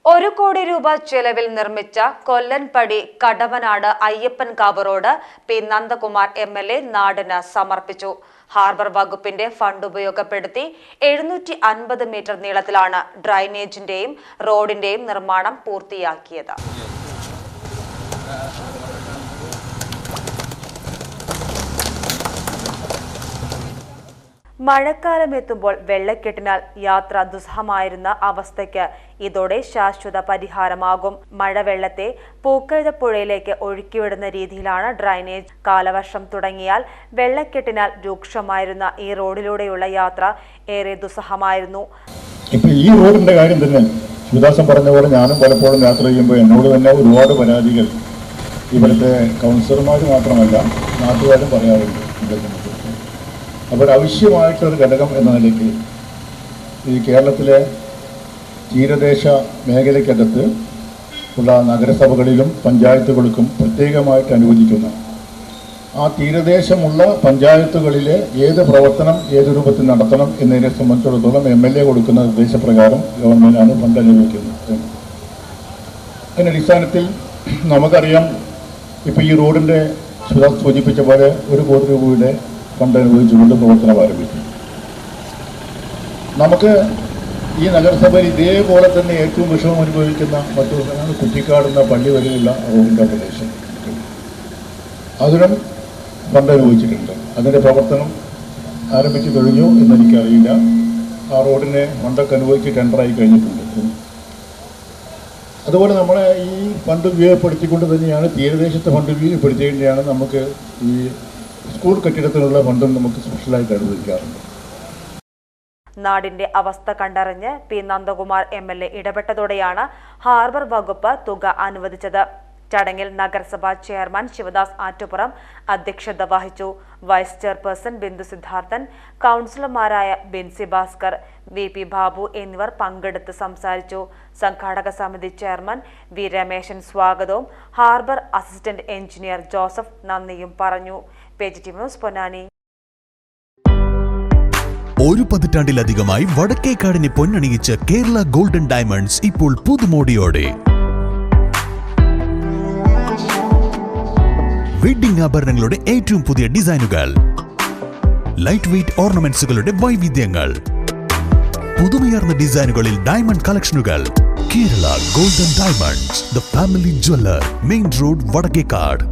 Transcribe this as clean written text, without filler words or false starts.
1 കോടി രൂപ ചെലവിൽ നിർമ്മിച്ച Kollanpadi Kadavanad Ayyappankavu road P Nandakumar MLA നാടിന് സമർപ്പിച്ചു. ഹാർബർ വകുപ്പിന്റെ ഫണ്ട് ഉപയോഗപ്പെടുത്തി 750 മീറ്റർ നീളത്തിലാണ് ഡ്രൈനേജിന്റെയും റോഡിന്റെയും നിർമ്മാണം പൂർത്തിയാക്കിയത്. മഴക്കാലമെത്തുമ്പോൾ വെള്ളക്കെട്ടിനാൽ യാത്ര ദുസ്സഹമായിരുന്ന അവസ്ഥയ്ക്ക് ഇതോടെ ശാശ്വത പരിഹാരമാകും. മഴവെള്ളത്തെ പൂക്കഴുതപ്പുഴയിലേക്ക് ഒഴുക്കിവിടുന്ന രീതിയിലാണ് ഡ്രൈനേജ്. കാലവർഷം തുടങ്ങിയാൽ വെള്ളക്കെട്ടിനാൽ രൂക്ഷമായിരുന്ന ഈ റോഡിലൂടെയുള്ള യാത്ര ഏറെ ദുസ്സഹമായിരുന്നു. ഈ റോഡിന്റെ കാര്യം തന്നെ ശിവദാസൻ പറഞ്ഞ പോലെ ഞാനും പലപ്പോഴും യാത്ര ചെയ്യുമ്പോൾ എന്നോട് തന്നെ ഒരുപാട് പരാതികൾ ഇവിടുത്തെ കൗൺസിലർമാർ മാത്രമല്ല നാട്ടുകാരും പറയാറുണ്ട്. അപ്പോൾ ആവശ്യമായിട്ടൊരു ഘടകം എന്ന നിലയ്ക്ക് ഈ കേരളത്തിലെ തീരദേശ മേഖലയ്ക്കകത്ത് ഉള്ള നഗരസഭകളിലും പഞ്ചായത്തുകൾക്കും പ്രത്യേകമായിട്ട് അനുവദിക്കുന്ന ആ തീരദേശമുള്ള പഞ്ചായത്തുകളിലെ ഏത് പ്രവർത്തനം ഏത് രൂപത്തിൽ നടത്തണം എന്നതിനെ സംബന്ധിച്ചിടത്തോളം MLA കൊടുക്കുന്ന നിർദ്ദേശപ്രകാരം ഗവൺമെൻറ്റാണ് ഫണ്ട് അനുവദിക്കുന്നത്. അതിൻ്റെ അടിസ്ഥാനത്തിൽ നമുക്കറിയാം, ഇപ്പോൾ ഈ റോഡിൻ്റെ സൂചിപ്പിച്ച പോലെ 1 കോടി രൂപയുടെ ഫണ്ട് അനുവദിച്ചുകൊണ്ട് പ്രവർത്തനം ആരംഭിക്കും. നമുക്ക് ഈ നഗരസഭയിൽ ഇതേപോലെ തന്നെ ഏറ്റവും വിഷമം അനുഭവിക്കുന്ന മറ്റൊരു സ്ഥലമാണ് കുറ്റിക്കാടുന്ന പള്ളി വരെയുള്ള റോഡിൻ്റെ പ്രദേശം. അതിനും ഫണ്ട് അനുവദിച്ചിട്ടുണ്ട്. അതിൻ്റെ പ്രവർത്തനം ആരംഭിച്ചു കഴിഞ്ഞു എന്നെനിക്കറിയില്ല. ആ റോഡിനെ ഫണ്ടൊക്കെ അനുവദിച്ച് ടെൻഡറായി കഴിഞ്ഞിട്ടുണ്ട്. അതുപോലെ നമ്മളെ ഈ ഫണ്ട് ഉപയോഗപ്പെടുത്തിക്കൊണ്ട് തന്നെയാണ് തീരദേശത്തെ ഫണ്ട് ഉപയോഗപ്പെടുത്തിക്കൊണ്ടാണ് നമുക്ക് ഈ സ്കൂൾ കെട്ടിടത്തിനുള്ള ഫണ്ടും നമുക്ക് സ്പെഷ്യലായിട്ട് അനുവദിക്കാറുണ്ട്. നാടിന്റെ അവസ്ഥ കണ്ടറിഞ്ഞ് പി നന്ദകുമാർ MLA ഇടപെട്ടതോടെയാണ് ഹാർബർ വകുപ്പ് തുക അനുവദിച്ചത്. ചടങ്ങിൽ നഗരസഭാ ചെയർമാൻ ശിവദാസ് ആറ്റുപുറം അധ്യക്ഷത വഹിച്ചു. വൈസ് ചെയർപേഴ്സൺ ബിന്ദു സിദ്ധാർത്ഥൻ, കൗൺസിലർമാരായ ബിൻസി ഭാസ്കർ, VP ബാബു എന്നിവർ പങ്കെടുത്ത് സംസാരിച്ചു. സംഘാടക സമിതി ചെയർമാൻ വി രമേശൻ സ്വാഗതവും ഹാർബർ അസിസ്റ്റന്റ് എഞ്ചിനീയർ ജോസഫ് നന്ദിയും പറഞ്ഞു. PGTV news Ponnani. ഒരു പതിറ്റാണ്ടിലധികമായി വടക്കേക്കാടിനെ പൊന്നണിയിച്ച കേരള ഗോൾഡൻ ഡയമണ്ട്സ് ഇപ്പോൾ പുതുമോടിയോടെ വെഡ്ഡിംഗ് ആഭരണങ്ങളുടെ ഏറ്റവും പുതിയ ഡിസൈനുകൾ, ലൈറ്റ് വെയ്റ്റ് ഓർണമെന്റ്സുകളുടെ വൈവിധ്യങ്ങൾ, പുതുമയാർന്ന ഡിസൈനുകളിൽ ഡയമണ്ട് കളക്ഷനുകൾ. Kerala golden diamonds, the family jeweller, main road, Vadakkekad.